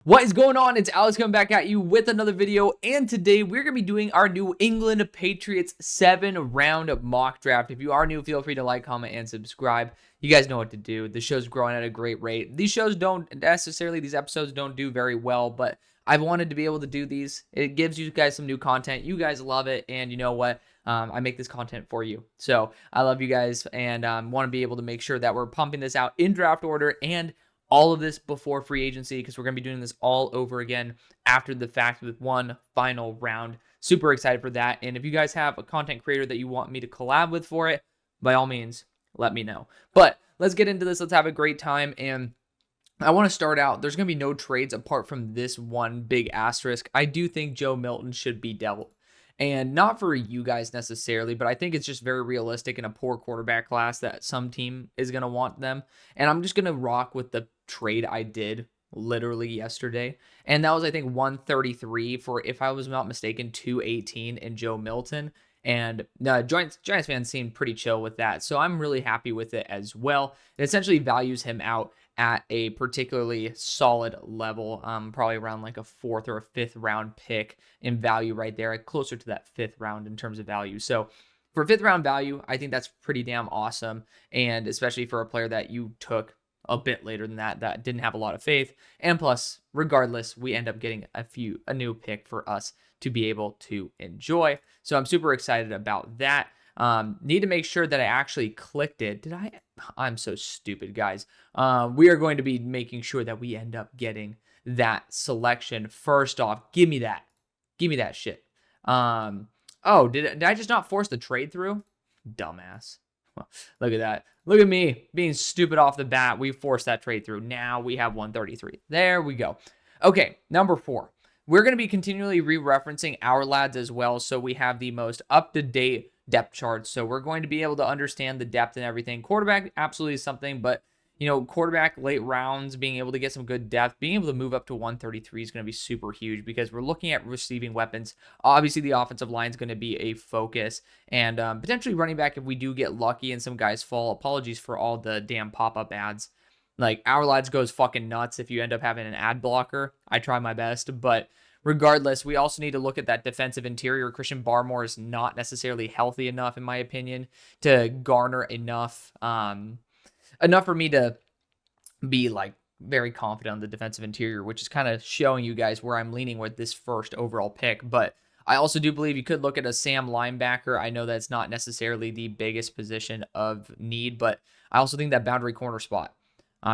What is going on? It's Alex coming back at you with another video, and today we're going to be doing our New England Patriots 7-round mock draft. If you are new, feel free to like, comment, and subscribe. You guys know what to do. The show's growing at a great rate. These episodes don't do very well, but I've wanted to be able to do these. It gives you guys some new content. You guys love it, and you know what? I make this content for you. So I love you guys, and want to be able to make sure that we're pumping this out in draft order and all of this before free agency, because we're going to be doing this all over again after the fact with one final round. Super excited for that. And if you guys have a content creator that you want me to collab with for it, by all means, let me know. But let's get into this. Let's have a great time. And I want to start out. There's going to be no trades apart from this one big asterisk. I do think Joe Milton should be dealt. And not for you guys necessarily, but I think it's just very realistic in a poor quarterback class that some team is going to want them. And I'm just going to rock with the trade I did literally yesterday. And that was, I think, 133 for, if I was not mistaken, 218 in Joe Milton. And Giants fans seemed pretty chill with that. So I'm really happy with it as well. It essentially values him out at a particularly solid level, probably around like a 4th or a 5th round pick in value right there, closer to that 5th round in terms of value. So for 5th round value, I think that's pretty damn awesome. And especially for a player that you took a bit later than that didn't have a lot of faith. And plus, regardless, we end up getting a new pick for us to be able to enjoy. So I'm super excited about that. Need to make sure that I actually clicked it. I'm so stupid, guys. We are going to be making sure that we end up getting that selection first off. Give me that. Give me that shit. Oh, did I just not force the trade through? Dumbass. Look at that. Look at me being stupid off the bat. We forced that trade through. Now we have 133. There we go. Okay, number 4. We're going to be continually re-referencing our lads as well, so we have the most up-to-date depth charts. So we're going to be able to understand the depth and everything. Quarterback absolutely is something, but quarterback late rounds, being able to get some good depth, being able to move up to 133 is going to be super huge, because we're looking at receiving weapons. Obviously, the offensive line is going to be a focus, and potentially running back if we do get lucky and some guys fall. Apologies for all the damn pop-up ads. Like, our lads goes fucking nuts if you end up having an ad blocker. I try my best, but regardless, we also need to look at that defensive interior. Christian Barmore is not necessarily healthy enough, in my opinion, to garner enough for me to be like very confident on the defensive interior, which is kind of showing you guys where I'm leaning with this first overall pick. But I also do believe you could look at a Sam linebacker. I know that's not necessarily the biggest position of need, but I also think that boundary corner spot.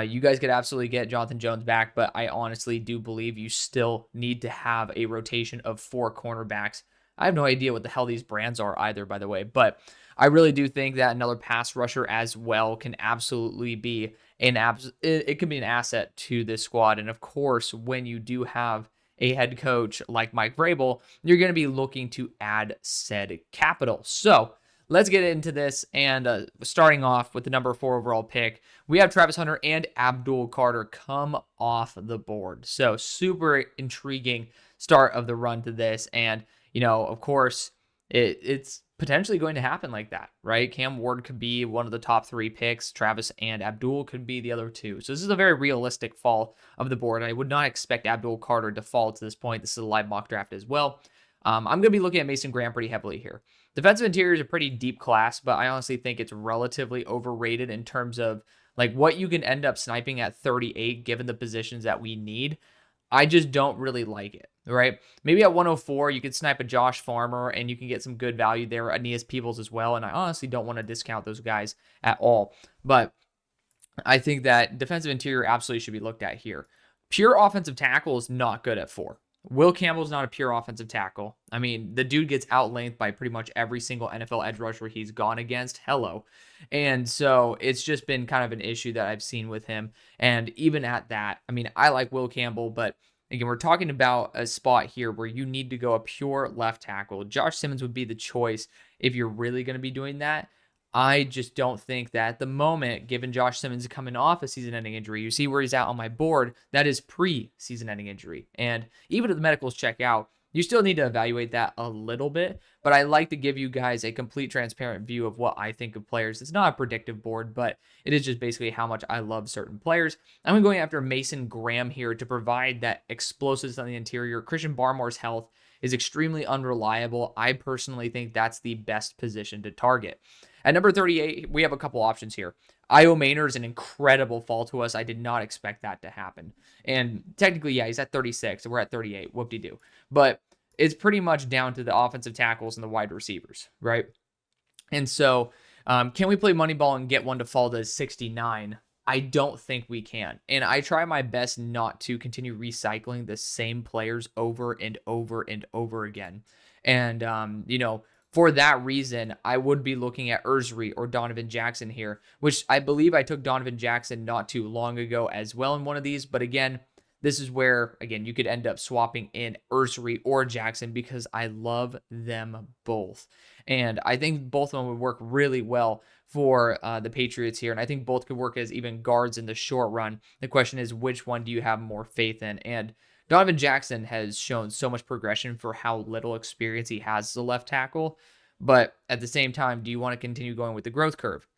You guys could absolutely get Jonathan Jones back, but I honestly do believe you still need to have a rotation of 4 cornerbacks. I have no idea what the hell these brands are either, by the way, but I really do think that another pass rusher as well can absolutely be it can be an asset to this squad. And of course, when you do have a head coach like Mike Vrabel, you're going to be looking to add said capital. So let's get into this, and starting off with the number 4 overall pick, we have Travis Hunter and Abdul Carter come off the board. So super intriguing start of the run to this, and of course, it's potentially going to happen like that, right? Cam Ward could be one of the top 3 picks. Travis and Abdul could be the other 2. So this is a very realistic fall of the board. I would not expect Abdul Carter to fall to this point. This is a live mock draft as well. I'm going to be looking at Mason Graham pretty heavily here. Defensive interior is a pretty deep class, but I honestly think it's relatively overrated in terms of like what you can end up sniping at 38 given the positions that we need. I just don't really like it, right? Maybe at 104, you could snipe a Josh Farmer and you can get some good value there. Aeneas Peebles as well. And I honestly don't want to discount those guys at all. But I think that defensive interior absolutely should be looked at here. Pure offensive tackle is not good at 4. Will Campbell's not a pure offensive tackle. I mean, the dude gets outlengthed by pretty much every single NFL edge rusher he's gone against. Hello. And so it's just been kind of an issue that I've seen with him. And even at that, I mean, I like Will Campbell, but again, we're talking about a spot here where you need to go a pure left tackle. Josh Simmons would be the choice if you're really going to be doing that. I just don't think that at the moment, given Josh Simmons coming off a season-ending injury, you see where he's at on my board, that is pre-season-ending injury. And even if the medicals check out, you still need to evaluate that a little bit, but I like to give you guys a complete transparent view of what I think of players. It's not a predictive board, but it is just basically how much I love certain players. I'm going after Mason Graham here to provide that explosiveness on the interior. Christian Barmore's health is extremely unreliable. I personally think that's the best position to target. At number 38, we have a couple options here. Io Maynor is an incredible fall to us. I did not expect that to happen. And technically, yeah, he's at 36. We're at 38. Whoop-de-doo. But it's pretty much down to the offensive tackles and the wide receivers, right? And so, can we play Moneyball and get one to fall to 69? I don't think we can. And I try my best not to continue recycling the same players over and over and over again. And, for that reason, I would be looking at Ursary or Donovan Jackson here, which I believe I took Donovan Jackson not too long ago as well in one of these. But again, this is where, again, you could end up swapping in Ursary or Jackson because I love them both. And I think both of them would work really well for the Patriots here. And I think both could work as even guards in the short run. The question is, which one do you have more faith in? And Donovan Jackson has shown so much progression for how little experience he has as a left tackle. But at the same time, do you want to continue going with the growth curve?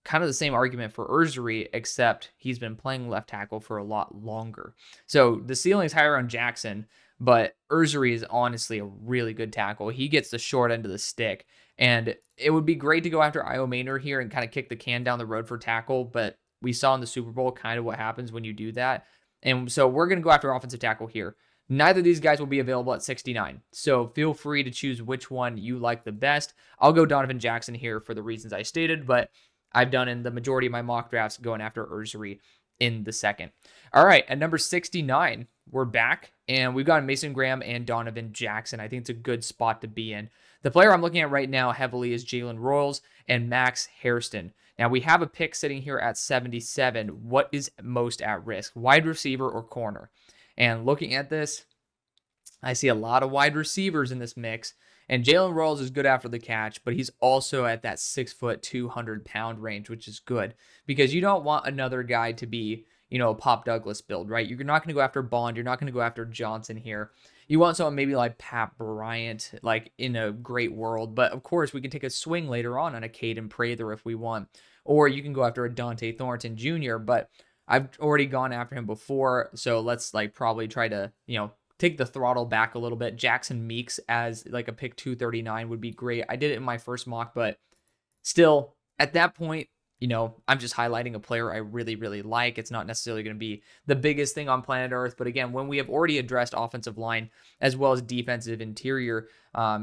Kind of the same argument for Ursary, except he's been playing left tackle for a lot longer. So the ceiling is higher on Jackson, but Ursary is honestly a really good tackle. He gets the short end of the stick. And it would be great to go after Io Maynor here and kind of kick the can down the road for tackle, but we saw in the Super Bowl kind of what happens when you do that. And so we're going to go after offensive tackle here. Neither of these guys will be available at 69. So feel free to choose which one you like the best. I'll go Donovan Jackson here for the reasons I stated, but I've done in the majority of my mock drafts going after Ursary in the second. All right, at number 69, we're back, and we've got Mason Graham and Donovan Jackson. I think it's a good spot to be in. The player I'm looking at right now heavily is Jalen Royals and Max Hairston. Now, we have a pick sitting here at 77. What is most at risk, wide receiver or corner? And looking at this, I see a lot of wide receivers in this mix. And Jalen Royals is good after the catch, but he's also at that 6 foot, 200-pound range, which is good because you don't want another guy to be, a Pop Douglas build, right? You're not going to go after Bond. You're not going to go after Johnson here. You want someone maybe like Pat Bryant, like in a great world. But of course, we can take a swing later on a Caden Prather if we want. Or you can go after a Dante Thornton Jr., but I've already gone after him before. So let's probably try to, take the throttle back a little bit. Jackson Meeks as like a pick 239 would be great. I did it in my first mock, but still at that point, I'm just highlighting a player I really, really like. It's not necessarily going to be the biggest thing on planet Earth. But again, when we have already addressed offensive line as well as defensive interior,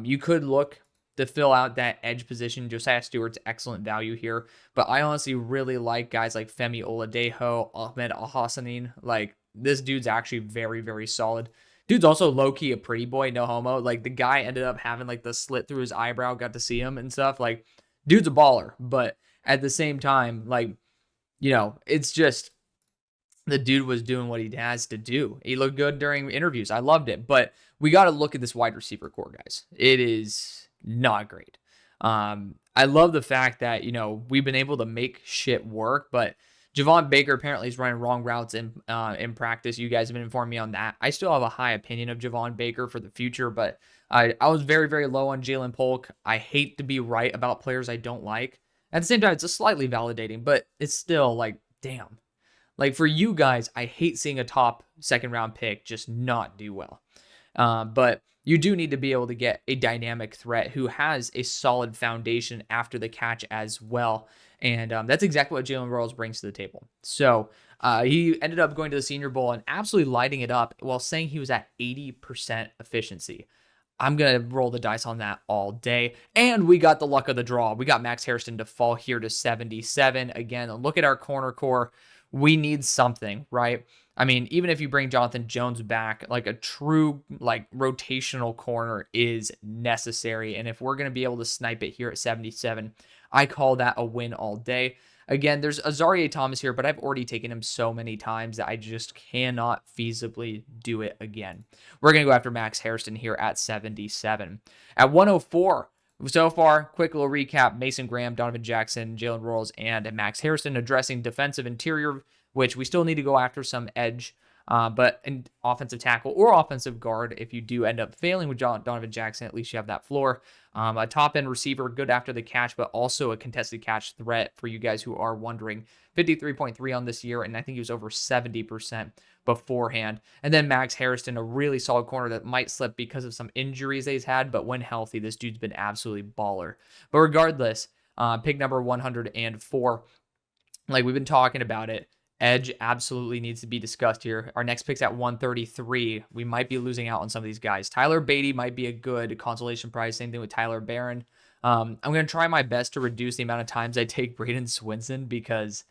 you could look to fill out that edge position. Josiah Stewart's excellent value here. But I honestly really like guys like Femi Oladejo, Ahmed Alhassanin. Like, this dude's actually very, very solid. Dude's also low-key a pretty boy, no homo. Like, the guy ended up having the slit through his eyebrow, got to see him and stuff. Like, dude's a baller. But at the same time, it's just the dude was doing what he has to do. He looked good during interviews. I loved it. But we got to look at this wide receiver core, guys. It is not great. I love the fact that, we've been able to make shit work, but Javon Baker apparently is running wrong routes in practice. You guys have been informing me on that. I still have a high opinion of Javon Baker for the future, but I was very, very low on Jalen Polk. I hate to be right about players I don't like. At the same time, it's a slightly validating, but it's still damn. For you guys, I hate seeing a top second round pick just not do well. But you do need to be able to get a dynamic threat who has a solid foundation after the catch as well. And that's exactly what Jalen Royals brings to the table. So he ended up going to the Senior Bowl and absolutely lighting it up while saying he was at 80% efficiency. I'm going to roll the dice on that all day. And we got the luck of the draw. We got Max Hairston to fall here to 77. Again, look at our corner core. We need something, right? I mean, even if you bring Jonathan Jones back, a true rotational corner is necessary. And if we're going to be able to snipe it here at 77, I call that a win all day. Again, there's Azareye'h Thomas here, but I've already taken him so many times that I just cannot feasibly do it again. We're going to go after Max Hairston here at 77. At 104, so far, quick little recap: Mason Graham, Donovan Jackson, Jalen Royals, and Max Hairston addressing defensive interior, which we still need to go after some edge. But in offensive tackle or offensive guard, if you do end up failing with Donovan Jackson, at least you have that floor. A top-end receiver, good after the catch, but also a contested catch threat for you guys who are wondering. 53.3 on this year, and I think he was over 70% beforehand. And then Max Harrison, a really solid corner that might slip because of some injuries that he's had, but when healthy, this dude's been absolutely baller. But regardless, pick number 104, like we've been talking about it, edge absolutely needs to be discussed here. Our next pick's at 133. We might be losing out on some of these guys. Tyler Beatty might be a good consolation prize. Same thing with Tyler Barron. I'm going to try my best to reduce the amount of times I take Braden Swinson because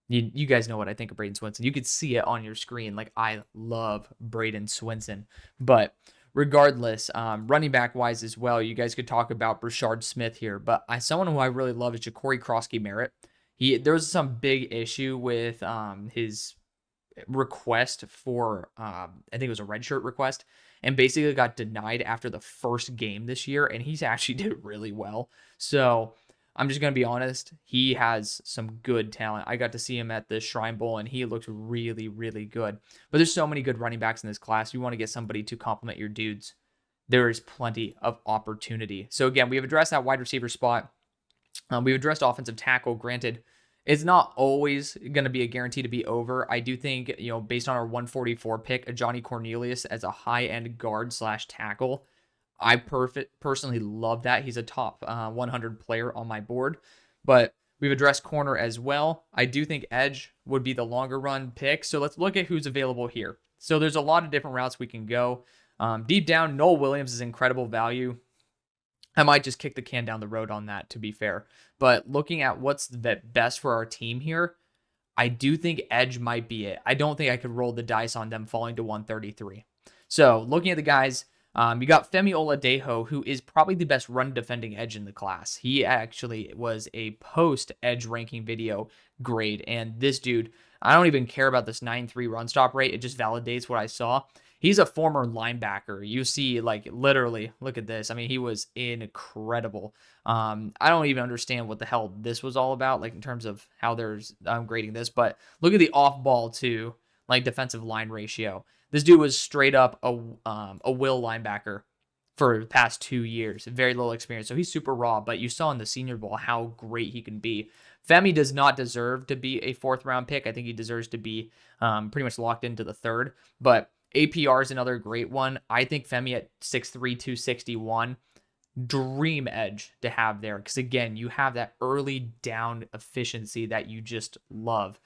you guys know what I think of Braden Swinson. You could see it on your screen. Like, I love Braden Swinson. But regardless, running back wise as well, you guys could talk about Brashard Smith here. But someone who I really love is Ja'Cory Krosky-Merritt. There was some big issue with his request for, I think it was a redshirt request, and basically got denied after the first game this year, and he's actually did really well. So I'm just going to be honest, he has some good talent. I got to see him at the Shrine Bowl, and he looked really, really good. But there's so many good running backs in this class. You want to get somebody to complement your dudes. There is plenty of opportunity. So again, we have addressed that wide receiver spot. We've addressed offensive tackle. Granted, it's not always going to be a guarantee to be over. I do think, based on our 144 pick, a Johnny Cornelius as a high-end guard / tackle, I personally love that. He's a top 100 player on my board. But we've addressed corner as well. I do think edge would be the longer run pick. So let's look at who's available here. So there's a lot of different routes we can go. Deep down, Noel Williams is incredible value. I might just kick the can down the road on that, to be fair. But looking at what's the best for our team here, I do think edge might be it. I don't think I could roll the dice on them falling to 133. So looking at the guys, you got Femi Oladejo, who is probably the best run defending edge in the class. He actually was a post edge ranking video grade. And this dude, I don't even care about this 9.3 run stop rate. It just validates what I saw. He's a former linebacker. You see, like, literally, look at this. I mean, he was incredible. I don't even understand what the hell this was all about, like, in terms of how they're grading this. But look at the off-ball to, like, defensive line ratio. This dude was straight up a will linebacker for the past 2 years. Very little experience. So he's super raw. But you saw in the Senior Bowl how great he can be. Femi does not deserve to be a 4th-round pick. I think he deserves to be pretty much locked into the 3rd. But APR is another great one. I think Femi at 6'3", 261, dream edge to have there. Because again, you have that early down efficiency that you just love.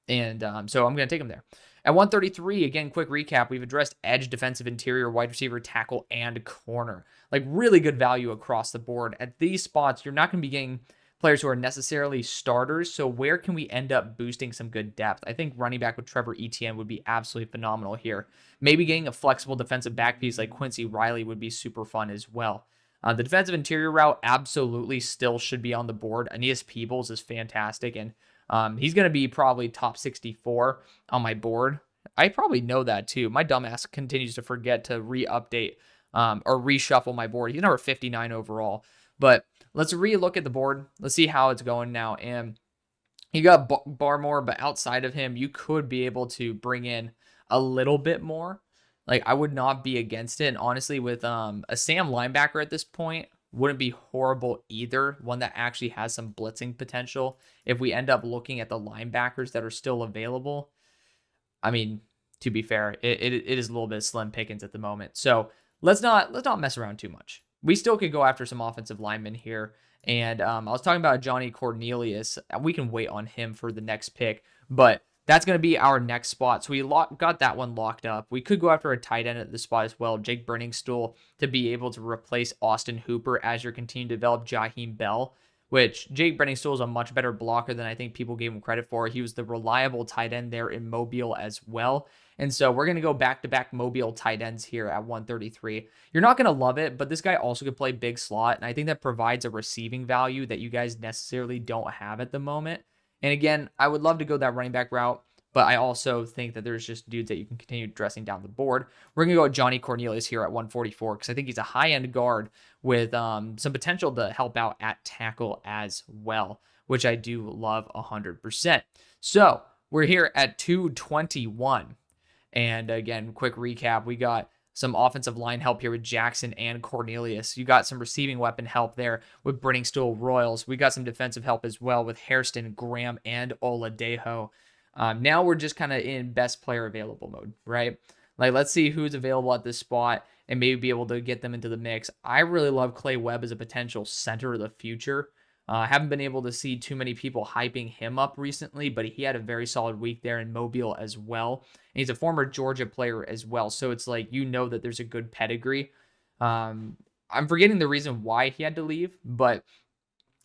And so I'm going to take him there. At 133, again, quick recap. We've addressed edge, defensive interior, wide receiver, tackle, and corner. Like, really good value across the board. At these spots, you're not going to be getting players who are necessarily starters. So where can we end up boosting some good depth? I think running back with Trevor Etienne would be absolutely phenomenal here. Maybe getting a flexible defensive back piece like Quincy Riley would be super fun as well. The defensive interior route absolutely still should be on the board. Aeneas Peebles is fantastic, and he's going to be probably top 64 on my board. I probably know that too. My dumbass continues to forget to re-update or reshuffle my board. He's number 59 overall. But let's re-look at the board. Let's see how it's going now. And you got Barmore, but outside of him, you could be able to bring in a little bit more. Like, I would not be against it. And honestly, with a Sam linebacker at this point, wouldn't be horrible either. One that actually has some blitzing potential. If we end up looking at the linebackers that are still available, I mean, to be fair, it is a little bit slim pickings at the moment. So let's not mess around too much. We still could go after some offensive linemen here. And I was talking about Johnny Cornelius. We can wait on him for the next pick. But that's going to be our next spot. So we got that one locked up. We could go after a tight end at this spot as well. Jake Brenningstool to be able to replace Austin Hooper as you're continuing to develop Jaheim Bell, which Jake Brenningstool is a much better blocker than I think people gave him credit for. He was the reliable tight end there in Mobile as well. And so we're going to go back-to-back Mobile tight ends here at 133. You're not going to love it, but this guy also could play big slot, and I think that provides a receiving value that you guys necessarily don't have at the moment. And again, I would love to go that running back route, but I also think that there's just dudes that you can continue dressing down the board. We're going to go with Johnny Cornelius here at 144 because I think he's a high-end guard with some potential to help out at tackle as well, which I do love 100%. So we're here at 221. And again, quick recap, we got some offensive line help here with Jackson and Cornelius. You got some receiving weapon help there with Brenningstool Royals. We got some defensive help as well with Hairston, Graham, and Oladejo. Now we're just kind of in best player available mode, right? Like, let's see who's available at this spot and maybe be able to get them into the mix. I really love Clay Webb as a potential center of the future. I haven't been able to see too many people hyping him up recently, but he had a very solid week there in Mobile as well. And he's a former Georgia player as well. So it's like, that there's a good pedigree. I'm forgetting the reason why he had to leave, but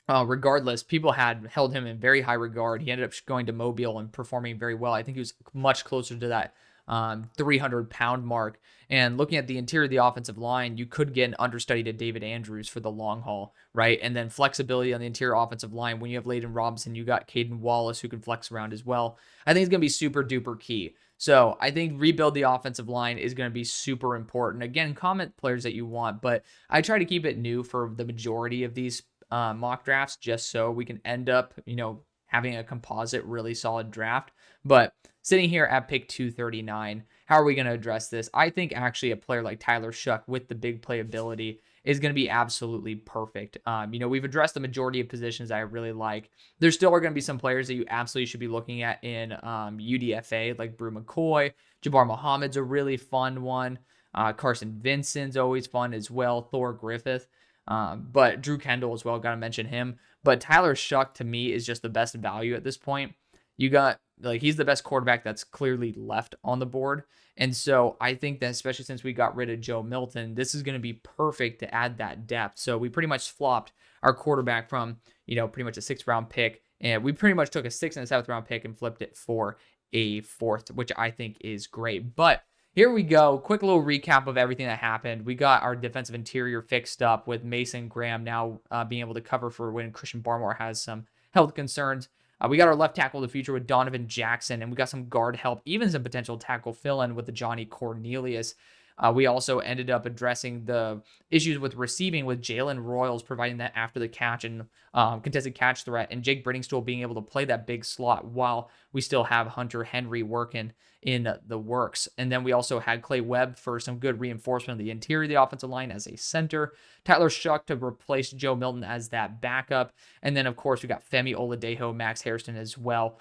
regardless, people had held him in very high regard. He ended up going to Mobile and performing very well. I think he was much closer to that 300-pound mark. And looking at the interior of the offensive line, you could get an understudy to David Andrews for the long haul, right? And then flexibility on the interior offensive line. When you have Layden Robinson, you got Caden Wallace who can flex around as well. I think it's going to be super duper key. So I think rebuild the offensive line is going to be super important. Again, comment players that you want, but I try to keep it new for the majority of these mock drafts just so we can end up, having a composite really solid draft. But sitting here at pick 239, how are we going to address this? I think actually a player like Tyler Shuck with the big playability is going to be absolutely perfect. We've addressed the majority of positions I really like. There still are going to be some players that you absolutely should be looking at in UDFA, like Brew McCoy. Jabbar Muhammad's a really fun one. Carson Vincent's always fun as well. Thor Griffith. But Drew Kendall as well, got to mention him. But Tyler Shuck to me is just the best value at this point. You got, he's the best quarterback that's clearly left on the board. And so I think that especially since we got rid of Joe Milton, this is going to be perfect to add that depth. So we pretty much flopped our quarterback from, pretty much a 6th round pick. And we pretty much took a 6th and a 7th round pick and flipped it for a 4th, which I think is great. But here we go. Quick little recap of everything that happened. We got our defensive interior fixed up with Mason Graham now being able to cover for when Christian Barmore has some health concerns. We got our left tackle of the future with Donovan Jackson, and we got some guard help, even some potential tackle fill-in with the Johnny Cornelius. We also ended up addressing the issues with receiving with Jalen Royals providing that after the catch and contested catch threat, and Jake Brenningstool being able to play that big slot while we still have Hunter Henry working in the works. And then we also had Clay Webb for some good reinforcement of the interior of the offensive line as a center. Tyler Shuck to replace Joe Milton as that backup. And then, of course, we got Femi Oladejo, Max Hairston as well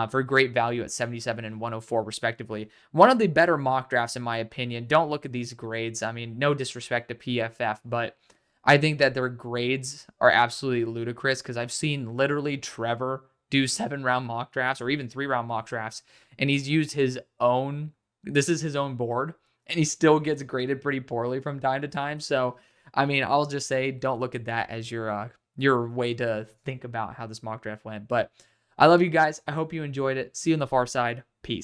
for great value at 77 and 104, respectively. One of the better mock drafts, in my opinion. Don't look at these grades. I mean, no disrespect to PFF, but I think that their grades are absolutely ludicrous because I've seen literally Trevor do 7-round mock drafts or even 3-round mock drafts, and he's used his own, this is his own board, and he still gets graded pretty poorly from time to time. So, I mean, I'll just say don't look at that as your way to think about how this mock draft went. But I love you guys. I hope you enjoyed it. See you on the far side.